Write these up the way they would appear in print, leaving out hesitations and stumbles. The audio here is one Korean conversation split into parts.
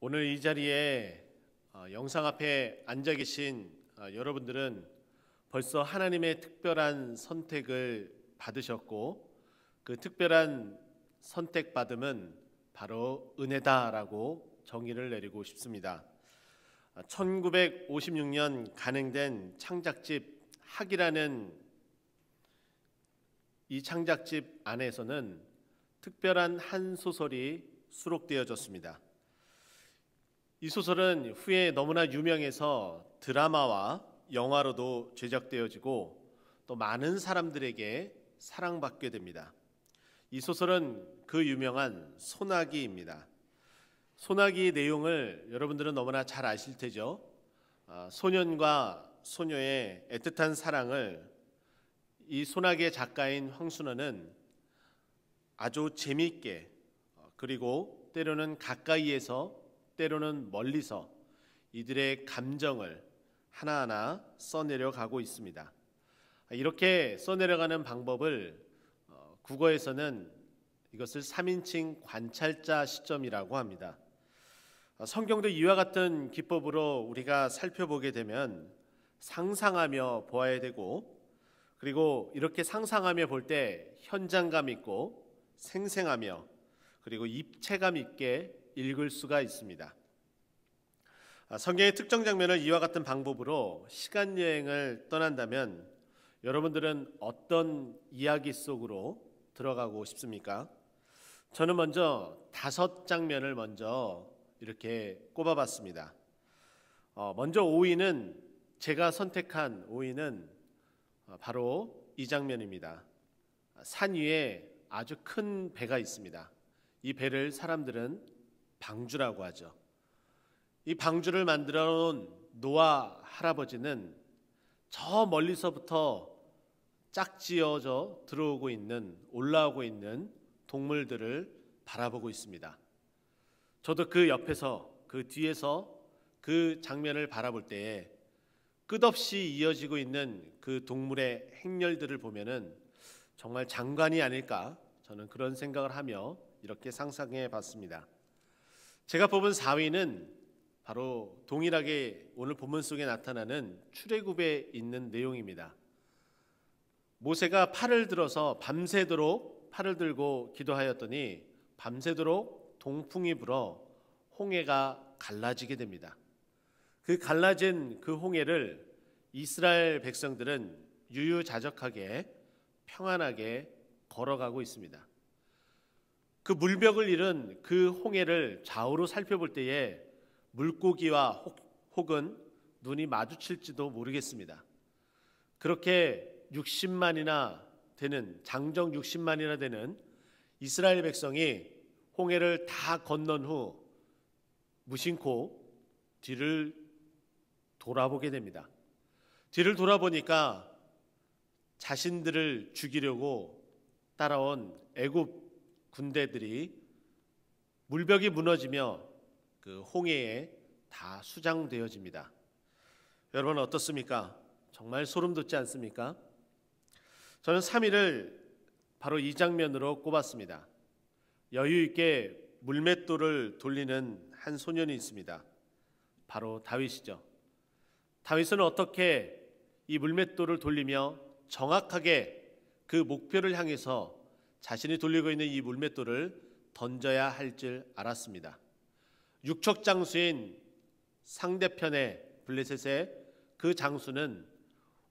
오늘 이 자리에 영상 앞에 앉아 계신 여러분들은 벌써 하나님의 특별한 선택을 받으셨고, 그 특별한 선택받음은 바로 은혜다라고 정의를 내리고 싶습니다. 1956년 간행된 창작집 학이라는 이 창작집 안에서는 특별한 한 소설이 수록되어졌습니다. 이 소설은 후에 너무나 유명해서 드라마와 영화로도 제작되어지고 또 많은 사람들에게 사랑받게 됩니다. 이 소설은 그 유명한 소나기입니다. 소나기의 내용을 여러분들은 너무나 잘 아실 테죠. 소년과 소녀의 애틋한 사랑을 이 소나기의 작가인 황순원은 아주 재미있게, 그리고 때로는 가까이에서 때로는 멀리서 이들의 감정을 하나하나 써내려 가고 있습니다. 이렇게 써내려가는 방법을 국어에서는 이것을 3인칭 관찰자 시점이라고 합니다. 성경도 이와 같은 기법으로 우리가 살펴보게 되면 상상하며 보아야 되고, 그리고 이렇게 상상하며 볼 때 현장감 있고 생생하며 그리고 입체감 있게 읽을 수가 있습니다. 성경의 특정 장면을 이와 같은 방법으로 시간 여행을 떠난다면 여러분들은 어떤 이야기 속으로 들어가고 싶습니까? 저는 먼저 5장면을 먼저 이렇게 꼽아봤습니다. 먼저 5위는, 제가 선택한 5위는 바로 이 장면입니다. 산 위에 아주 큰 배가 있습니다. 이 배를 사람들은 방주라고 하죠. 이 방주를 만들어 놓은 노아 할아버지는 저 멀리서부터 짝지어져 들어오고 있는, 올라오고 있는 동물들을 바라보고 있습니다. 저도 그 옆에서, 그 뒤에서 그 장면을 바라볼 때에 끝없이 이어지고 있는 그 동물의 행렬들을 보면은 정말 장관이 아닐까, 저는 그런 생각을 하며 이렇게 상상해 봤습니다. 제가 뽑은 4위는 바로 동일하게 오늘 본문 속에 나타나는 출애굽에 있는 내용입니다. 모세가 팔을 들어서 밤새도록 팔을 들고 기도하였더니 밤새도록 동풍이 불어 홍해가 갈라지게 됩니다. 그 갈라진 그 홍해를 이스라엘 백성들은 유유자적하게 평안하게 걸어가고 있습니다. 그 물벽을 이룬 그 홍해를 좌우로 살펴볼 때에 물고기와 혹은 눈이 마주칠지도 모르겠습니다. 그렇게 60만이나 되는, 장정 60만이나 되는 이스라엘 백성이 홍해를 다 건넌 후 무심코 뒤를 돌아보게 됩니다. 뒤를 돌아보니까 자신들을 죽이려고 따라온 애굽 군대들이 물벽이 무너지며 그 홍해에 다 수장되어집니다. 여러분 어떻습니까? 정말 소름 돋지 않습니까? 저는 3위를 바로 이 장면으로 꼽았습니다. 여유 있게 물맷돌을 돌리는 한 소년이 있습니다. 바로 다윗이죠. 다윗은 어떻게 이 물맷돌을 돌리며 정확하게 그 목표를 향해서 자신이 돌리고 있는 이 물맷돌을 던져야 할 줄 알았습니다. 육척 장수인 상대편의 블레셋의 그 장수는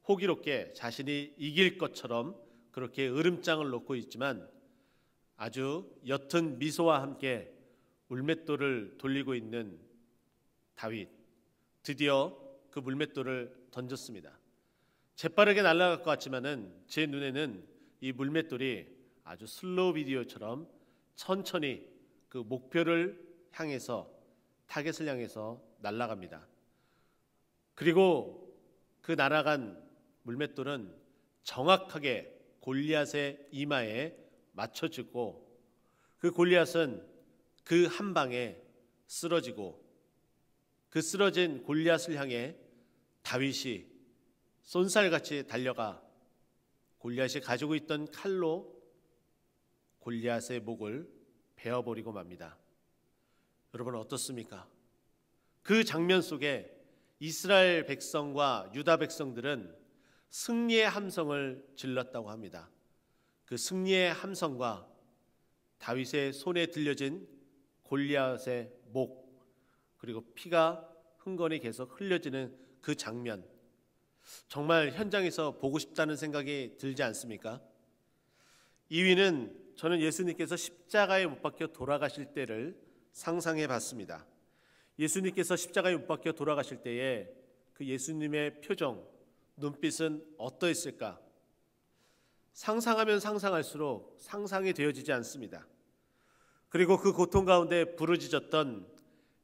호기롭게 자신이 이길 것처럼 그렇게 으름장을 놓고 있지만 아주 옅은 미소와 함께 물맷돌을 돌리고 있는 다윗, 드디어 그 물맷돌을 던졌습니다. 재빠르게 날아갈 것 같지만은 제 눈에는 이 물맷돌이 아주 슬로우 비디오처럼 천천히 그 목표를 향해서, 타겟을 향해서 날아갑니다. 그리고 그 날아간 물맷돌은 정확하게 골리앗의 이마에 맞춰지고 그 골리앗은 그 한 방에 쓰러지고, 그 쓰러진 골리앗을 향해 다윗이 쏜살같이 달려가 골리앗이 가지고 있던 칼로 골리앗의 목을 베어버리고 맙니다. 여러분 어떻습니까? 그 장면 속에 이스라엘 백성과 유다 백성들은 승리의 함성을 질렀다고 합니다. 그 승리의 함성과 다윗의 손에 들려진 골리앗의 목, 그리고 피가 흥건히 계속 흘려지는 그 장면, 정말 현장에서 보고 싶다는 생각이 들지 않습니까? 2위는 저는 예수님께서 십자가에 못 박혀 돌아가실 때를 상상해 봤습니다. 예수님께서 십자가에 못 박혀 돌아가실 때에 그 예수님의 표정, 눈빛은 어떠했을까? 상상하면 상상할수록 상상이 되어지지 않습니다. 그리고 그 고통 가운데 부르짖었던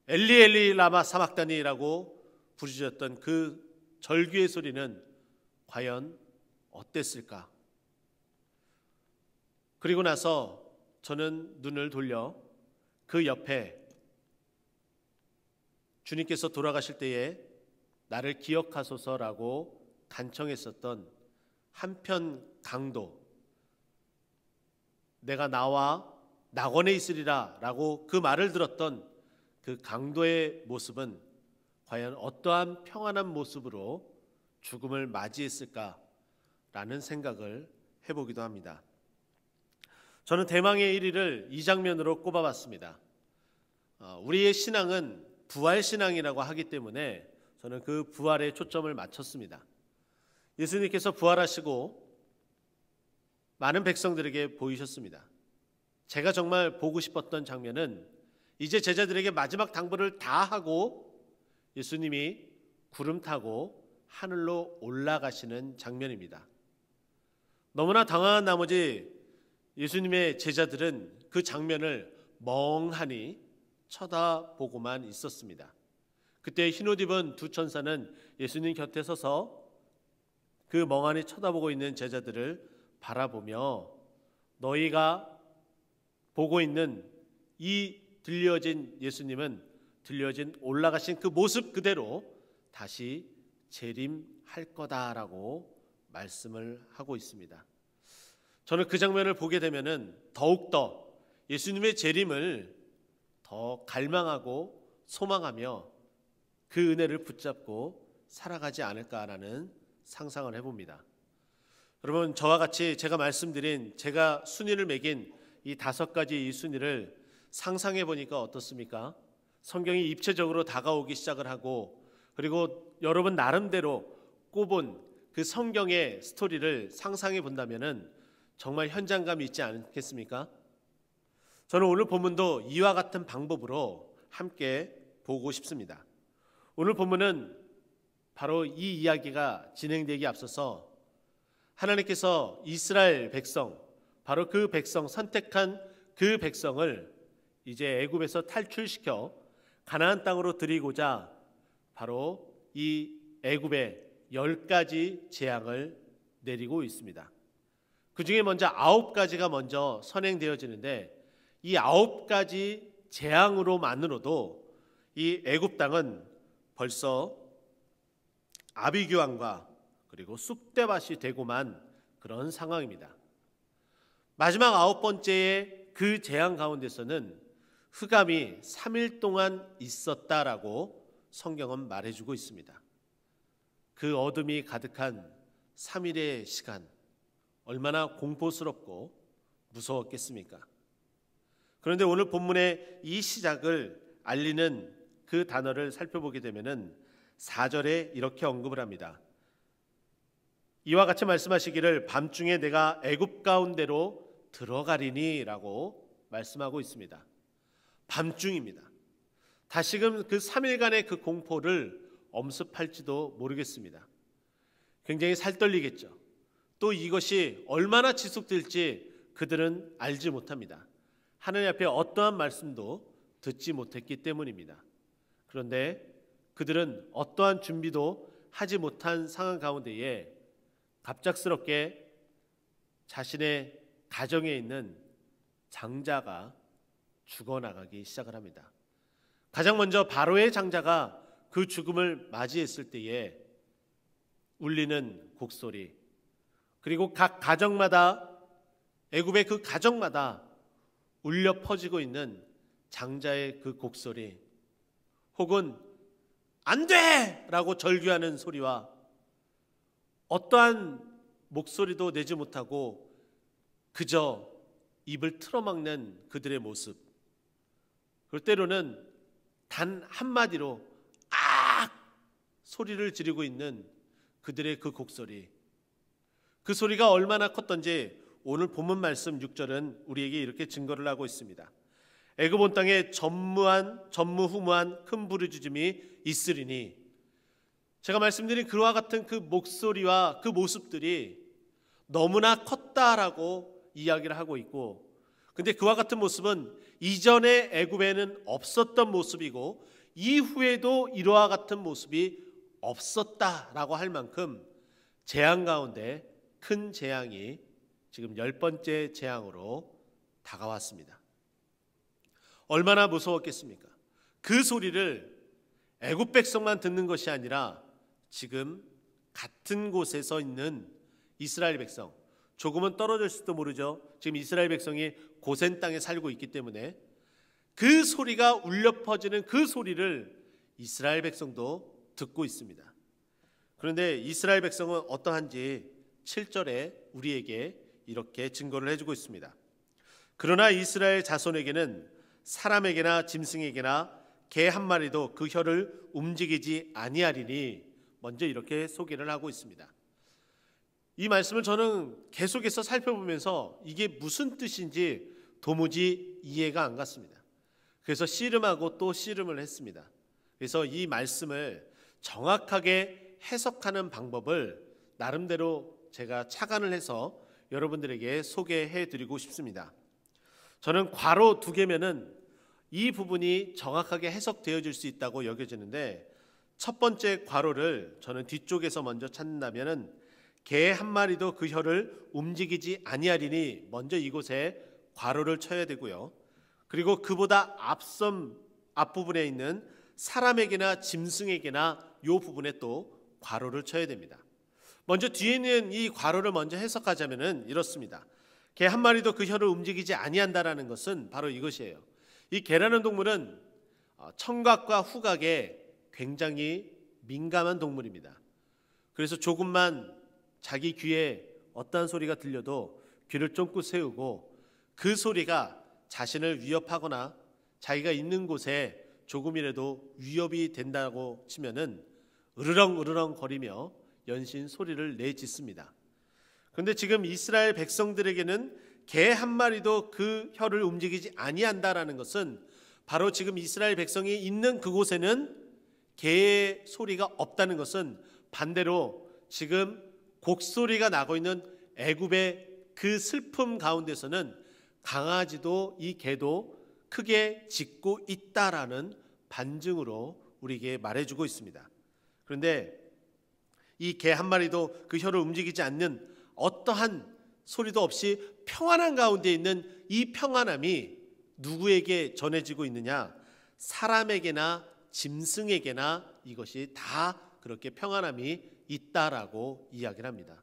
엘리 엘리 라마 사막다니라고 부르짖었던 그 절규의 소리는 과연 어땠을까? 그리고 나서 저는 눈을 돌려 그 옆에 주님께서 돌아가실 때에 나를 기억하소서라고 간청했었던 한편 강도, 내가 나와 낙원에 있으리라 라고 그 말을 들었던 그 강도의 모습은 과연 어떠한 평안한 모습으로 죽음을 맞이했을까라는 생각을 해보기도 합니다. 저는 대망의 1위를 이 장면으로 꼽아봤습니다. 우리의 신앙은 부활신앙이라고 하기 때문에 저는 그 부활에 초점을 맞췄습니다. 예수님께서 부활하시고 많은 백성들에게 보이셨습니다. 제가 정말 보고 싶었던 장면은 이제 제자들에게 마지막 당부를 다 하고 예수님이 구름 타고 하늘로 올라가시는 장면입니다. 너무나 당황한 나머지 예수님의 제자들은 그 장면을 멍하니 쳐다보고만 있었습니다. 그때 흰옷 입은 두 천사는 예수님 곁에 서서 그 멍하니 쳐다보고 있는 제자들을 바라보며 너희가 보고 있는 이 들려진 예수님은 들려진 올라가신 그 모습 그대로 다시 재림할 거다라고 말씀을 하고 있습니다. 저는 그 장면을 보게 되면은 더욱더 예수님의 재림을 더 갈망하고 소망하며 그 은혜를 붙잡고 살아가지 않을까라는 상상을 해봅니다. 여러분, 저와 같이 제가 말씀드린 제가 순위를 매긴 이 5가지 이 순위를 상상해 보니까 어떻습니까? 성경이 입체적으로 다가오기 시작을 하고 그리고 여러분 나름대로 꼽은 그 성경의 스토리를 상상해 본다면은 정말 현장감이 있지 않겠습니까? 저는 오늘 본문도 이와 같은 방법으로 함께 보고 싶습니다. 오늘 본문은 바로 이 이야기가 진행되기 앞서서 하나님께서 이스라엘 백성, 바로 그 백성, 선택한 그 백성을 이제 애굽에서 탈출시켜 가나안 땅으로 들이고자 바로 이 애굽에 10가지 재앙을 내리고 있습니다. 그 중에 먼저 9가지가 먼저 선행되어지는데 이 9가지 재앙으로만으로도 이 애굽 땅은 벌써 아비규환과 그리고 쑥대밭이 되고만 그런 상황입니다. 마지막 9번째의 그 재앙 가운데서는 흑암이 3일 동안 있었다라고 성경은 말해주고 있습니다. 그 어둠이 가득한 3일의 시간, 얼마나 공포스럽고 무서웠겠습니까? 그런데 오늘 본문의 이 시작을 알리는 그 단어를 살펴보게 되면은 4절에 이렇게 언급을 합니다. 이와 같이 말씀하시기를 밤중에 내가 애굽 가운데로 들어가리니라고 말씀하고 있습니다. 밤중입니다. 다시금 그 3일간의 그 공포를 엄습할지도 모르겠습니다. 굉장히 살떨리겠죠. 또 이것이 얼마나 지속될지 그들은 알지 못합니다. 하나님 앞에 어떠한 말씀도 듣지 못했기 때문입니다. 그런데 그들은 어떠한 준비도 하지 못한 상황 가운데에 갑작스럽게 자신의 가정에 있는 장자가 죽어나가기 시작을 합니다. 가장 먼저 바로의 장자가 그 죽음을 맞이했을 때에 울리는 곡소리, 그리고 각 가정마다, 애굽의 그 가정마다 울려 퍼지고 있는 장자의 그 곡소리, 혹은 안 돼! 라고 절규하는 소리와 어떠한 목소리도 내지 못하고 그저 입을 틀어막는 그들의 모습, 그리고 때로는 단 한마디로 악! 소리를 지르고 있는 그들의 그 곡소리, 그 소리가 얼마나 컸던지 오늘 본문 말씀 6절은 우리에게 이렇게 증거를 하고 있습니다. 애굽 온 땅에 전무후무한 큰 부르짖음이 있으리니, 제가 말씀드린 그와 같은 그 목소리와 그 모습들이 너무나 컸다라고 이야기를 하고 있고, 근데 그와 같은 모습은 이전에 애굽에는 없었던 모습이고 이후에도 이러한 같은 모습이 없었다라고 할 만큼 재앙 가운데 큰 재앙이 지금 10번째 재앙으로 다가왔습니다. 얼마나 무서웠겠습니까? 그 소리를 애굽 백성만 듣는 것이 아니라 지금 같은 곳에서 있는 이스라엘 백성, 조금은 떨어질지도 모르죠. 지금 이스라엘 백성이 고센 땅에 살고 있기 때문에 그 소리가 울려 퍼지는 그 소리를 이스라엘 백성도 듣고 있습니다. 그런데 이스라엘 백성은 어떠한지 7절에 우리에게 이렇게 증거를 해주고 있습니다. 그러나 이스라엘 자손에게는 사람에게나 짐승에게나 개 한 마리도 그 혀를 움직이지 아니하리니, 먼저 이렇게 소개를 하고 있습니다. 이 말씀을 저는 계속해서 살펴보면서 이게 무슨 뜻인지 도무지 이해가 안 갔습니다. 그래서 씨름하고 또 씨름을 했습니다. 그래서 이 말씀을 정확하게 해석하는 방법을 나름대로 제가 착안을 해서 여러분들에게 소개해 드리고 싶습니다. 저는 괄호 2개면은 이 부분이 정확하게 해석되어질 수 있다고 여겨지는데, 첫 번째 괄호를 저는 뒤쪽에서 먼저 찾는다면은 개 한 마리도 그 혀를 움직이지 아니하리니, 먼저 이곳에 괄호를 쳐야 되고요. 그리고 그보다 앞부분에 있는 사람에게나 짐승에게나 이 부분에 또 괄호를 쳐야 됩니다. 먼저 뒤에 있는 이 괄호를 먼저 해석하자면은 이렇습니다. 개 한 마리도 그 혀를 움직이지 아니한다라는 것은 바로 이것이에요. 이 개라는 동물은 청각과 후각에 굉장히 민감한 동물입니다. 그래서 조금만 자기 귀에 어떠한 소리가 들려도 귀를 쫑긋 세우고 그 소리가 자신을 위협하거나 자기가 있는 곳에 조금이라도 위협이 된다고 치면은 으르렁 거리며 연신 소리를 내짓습니다. 그런데 지금 이스라엘 백성들에게는 개 한 마리도 그 혀를 움직이지 아니한다라는 것은 바로 지금 이스라엘 백성이 있는 그곳에는 개의 소리가 없다는 것은 반대로 지금 곡소리가 나고 있는 애굽의 그 슬픔 가운데서는 강아지도 이 개도 크게 짖고 있다라는 반증으로 우리에게 말해주고 있습니다. 그런데 이 개 한 마리도 그 혀를 움직이지 않는 어떠한 소리도 없이 평안한 가운데 있는 이 평안함이 누구에게 전해지고 있느냐? 사람에게나 짐승에게나 이것이 다 그렇게 평안함이 있다라고 이야기를 합니다.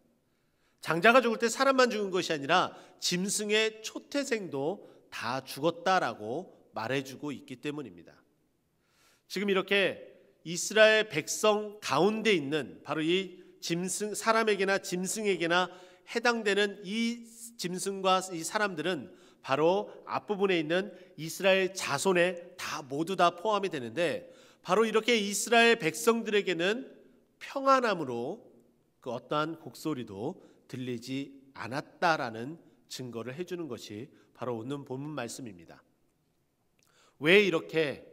장자가 죽을 때 사람만 죽은 것이 아니라 짐승의 초태생도 다 죽었다라고 말해주고 있기 때문입니다. 지금 이렇게 이스라엘 백성 가운데 있는 바로 이 짐승, 사람에게나 짐승에게나 해당되는 이 짐승과 이 사람들은 바로 앞부분에 있는 이스라엘 자손에 모두 다 포함이 되는데, 바로 이렇게 이스라엘 백성들에게는 평안함으로 그 어떠한 곡소리도 들리지 않았다라는 증거를 해주는 것이 바로 오늘 본문 말씀입니다. 왜 이렇게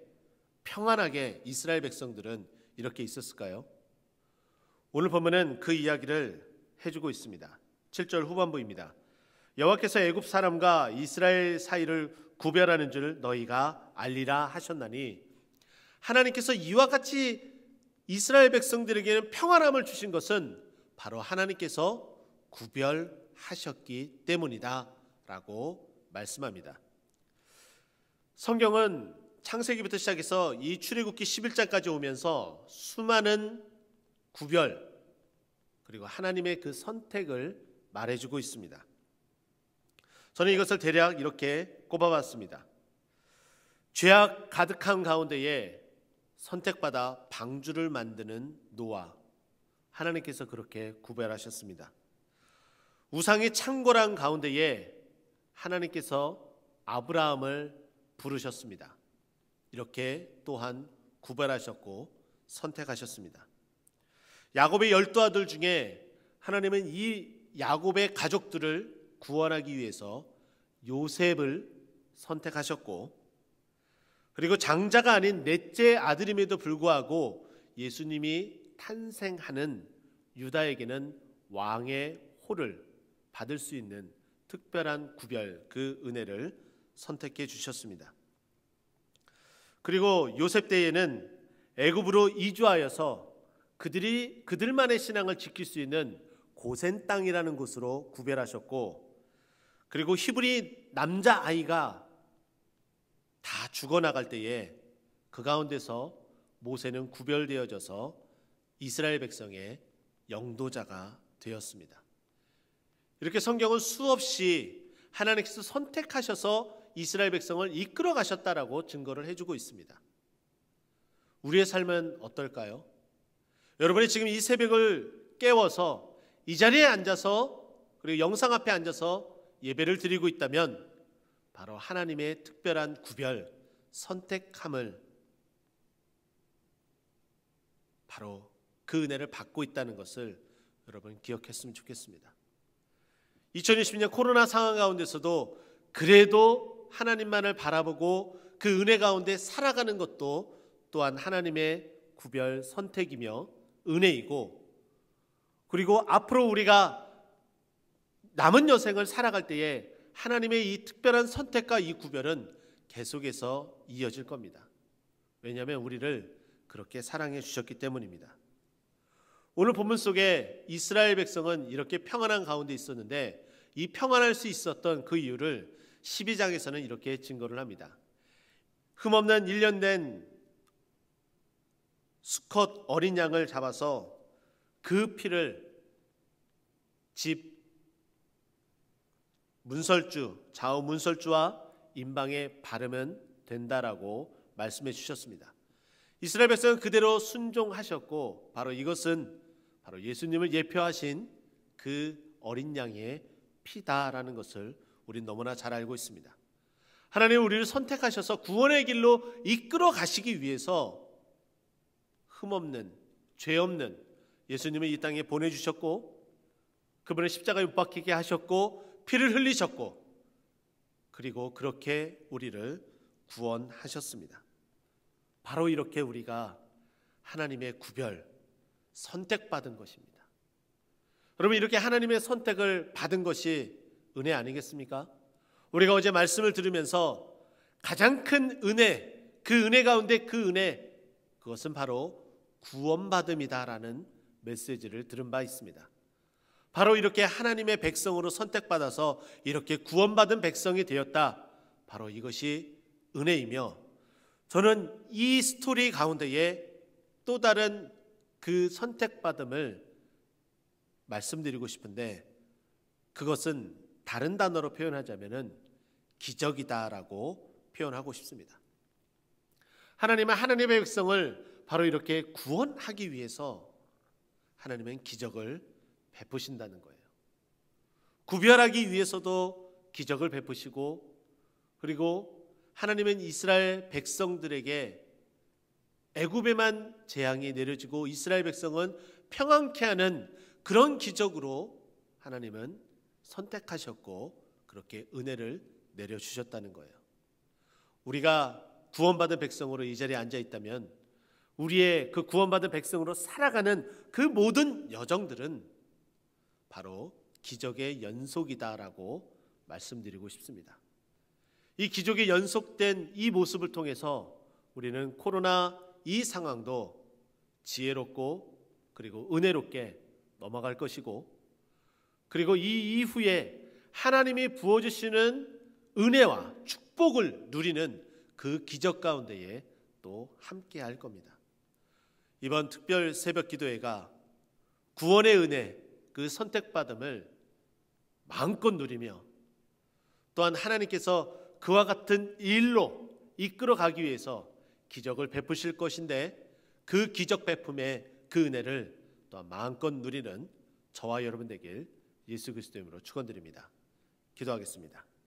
평안하게 이스라엘 백성들은 이렇게 있었을까요? 오늘 본문은 그 이야기를 해주고 있습니다. 7절 후반부입니다. 여호와께서 애굽 사람과 이스라엘 사이를 구별하는 줄 너희가 알리라 하셨나니, 하나님께서 이와 같이 이스라엘 백성들에게는 평안함을 주신 것은 바로 하나님께서 구별하셨기 때문이다 라고 말씀합니다. 성경은 창세기부터 시작해서 이 출애굽기 11장까지 오면서 수많은 구별 그리고 하나님의 그 선택을 말해주고 있습니다. 저는 이것을 대략 이렇게 꼽아봤습니다. 죄악 가득한 가운데에 선택받아 방주를 만드는 노아, 하나님께서 그렇게 구별하셨습니다. 우상이 창궐한 가운데에 하나님께서 아브라함을 부르셨습니다. 이렇게 또한 구별하셨고 선택하셨습니다. 야곱의 12아들 중에 하나님은 이 야곱의 가족들을 구원하기 위해서 요셉을 선택하셨고, 그리고 장자가 아닌 넷째 아들임에도 불구하고 예수님이 탄생하는 유다에게는 왕의 호를 받을 수 있는 특별한 구별, 그 은혜를 선택해 주셨습니다. 그리고 요셉 때에는 애굽으로 이주하여서 그들만의 신앙을 지킬 수 있는 고센 땅이라는 곳으로 구별하셨고, 그리고 히브리 남자아이가 다 죽어나갈 때에 그 가운데서 모세는 구별되어져서 이스라엘 백성의 영도자가 되었습니다. 이렇게 성경은 수없이 하나님께서 선택하셔서 이스라엘 백성을 이끌어 가셨다라고 증거를 해주고 있습니다. 우리의 삶은 어떨까요? 여러분이 지금 이 새벽을 깨워서 이 자리에 앉아서, 그리고 영상 앞에 앉아서 예배를 드리고 있다면 바로 하나님의 특별한 구별, 선택함을, 바로 그 은혜를 받고 있다는 것을 여러분 기억했으면 좋겠습니다. 2020년 코로나 상황 가운데서도 그래도 하나님만을 바라보고 그 은혜 가운데 살아가는 것도 또한 하나님의 구별 선택이며 은혜이고, 그리고 앞으로 우리가 남은 여생을 살아갈 때에 하나님의 이 특별한 선택과 이 구별은 계속해서 이어질 겁니다. 왜냐하면 우리를 그렇게 사랑해 주셨기 때문입니다. 오늘 본문 속에 이스라엘 백성은 이렇게 평안한 가운데 있었는데, 이 평안할 수 있었던 그 이유를 12장에서는 이렇게 증거를 합니다. 흠없는 1년 된 수컷 어린 양을 잡아서 그 피를 집 문설주, 좌우 문설주와 임방에 바르면 된다라고 말씀해 주셨습니다. 이스라엘 백성은 그대로 순종하셨고, 바로 이것은 바로 예수님을 예표하신 그 어린 양의 피다라는 것을 우리는 너무나 잘 알고 있습니다. 하나님은 우리를 선택하셔서 구원의 길로 이끌어 가시기 위해서 흠없는, 죄 없는 예수님을 이 땅에 보내주셨고, 그분의 십자가에 못 박히게 하셨고, 피를 흘리셨고, 그리고 그렇게 우리를 구원하셨습니다. 바로 이렇게 우리가 하나님의 구별, 선택받은 것입니다. 여러분, 이렇게 하나님의 선택을 받은 것이 은혜 아니겠습니까? 우리가 어제 말씀을 들으면서 가장 큰 은혜, 그 은혜 가운데 그 은혜, 그것은 바로 구원받음이다라는 메시지를 들은 바 있습니다. 바로 이렇게 하나님의 백성으로 선택받아서 이렇게 구원받은 백성이 되었다, 바로 이것이 은혜이며, 저는 이 스토리 가운데에 또 다른 그 선택받음을 말씀드리고 싶은데, 그것은 다른 단어로 표현하자면 기적이다라고 표현하고 싶습니다. 하나님은 하나님의 백성을 바로 이렇게 구원하기 위해서 하나님은 기적을 베푸신다는 거예요. 구별하기 위해서도 기적을 베푸시고, 그리고 하나님은 이스라엘 백성들에게 애굽에만 재앙이 내려지고 이스라엘 백성은 평안케 하는 그런 기적으로 하나님은 선택하셨고 그렇게 은혜를 내려주셨다는 거예요. 우리가 구원받은 백성으로 이 자리에 앉아 있다면 우리의 그 구원받은 백성으로 살아가는 그 모든 여정들은 바로 기적의 연속이다라고 말씀드리고 싶습니다. 이 기적의 연속된 이 모습을 통해서 우리는 코로나 이 상황도 지혜롭고 그리고 은혜롭게 넘어갈 것이고, 그리고 이 이후에 하나님이 부어주시는 은혜와 축복을 누리는 그 기적 가운데에 또 함께 할 겁니다. 이번 특별 새벽 기도회가 구원의 은혜, 그 선택받음을 마음껏 누리며, 또한 하나님께서 그와 같은 일로 이끌어 가기 위해서 기적을 베푸실 것인데 그 기적 베품의 그 은혜를 또한 마음껏 누리는 저와 여러분 되길 예수 그리스도 이름으로 축원드립니다. 기도하겠습니다.